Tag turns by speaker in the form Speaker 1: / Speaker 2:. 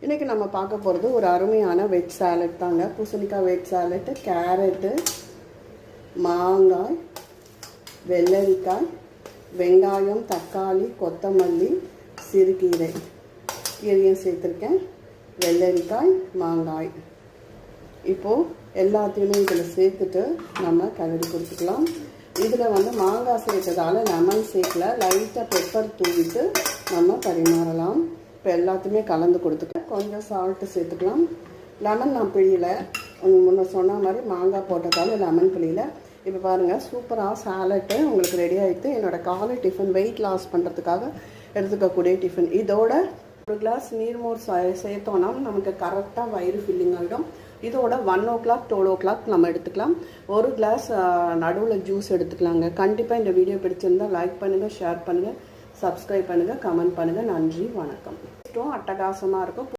Speaker 1: இன்றைக்கி நம்ம பார்க்க போகிறது ஒரு அருமையான வெஜ் சாலட் தாங்க. பூசணிக்காய் வெஜ் சாலட்டு, கேரட்டு, மாங்காய், வெள்ளரிக்காய், வெங்காயம், தக்காளி, கொத்தமல்லி, சிறுகீரை கீரையும் சேர்த்துருக்கேன், வெள்ளரிக்காய், மாங்காய். இப்போது எல்லாத்தையுமே இதில் சேர்த்துட்டு நம்ம கிளறி கொடுத்துக்கலாம். இதில் மாங்காய் சேர்த்ததால் லெமன் சேர்க்கல, லைட்டாக பெப்பர் தூவிட்டு நம்ம பரிமாறலாம். இப்போ எல்லாத்தையுமே கலந்து கொடுத்துட்டு கொஞ்சம் சால்ட்டு சேர்த்துக்கலாம். லெமன் நான் பிழியலை, முன்ன சொன்ன மாதிரி மாங்காய் போட்டதால் லெமன் பிழியலை. இப்போ பாருங்கள், சூப்பராக சாலட்டு உங்களுக்கு ரெடி ஆகிட்டு. என்னோடய காலை டிஃபன் வெயிட் லாஸ் பண்ணுறதுக்காக எடுத்துக்கக்கூடிய டிஃபன். இதோட ஒரு கிளாஸ் நீர்மோர் சேர்த்தோன்னா நமக்கு கரெக்டாக வயிறு ஃபில்லிங் ஆகிடும். இதோட 1 o'clock 12 o'clock நம்ம எடுத்துக்கலாம். ஒரு கிளாஸ் நடுவில் ஜூஸ் எடுத்துக்கலாங்க. கண்டிப்பாக இந்த வீடியோ பிடிச்சிருந்தால் லைக் பண்ணுங்கள், ஷேர் பண்ணுங்கள், சப்ஸ்கிரைப் பண்ணுங்கள், கமெண்ட் பண்ணுங்கள். நன்றி, வணக்கம். அட்டகாசமாக இருக்கும்.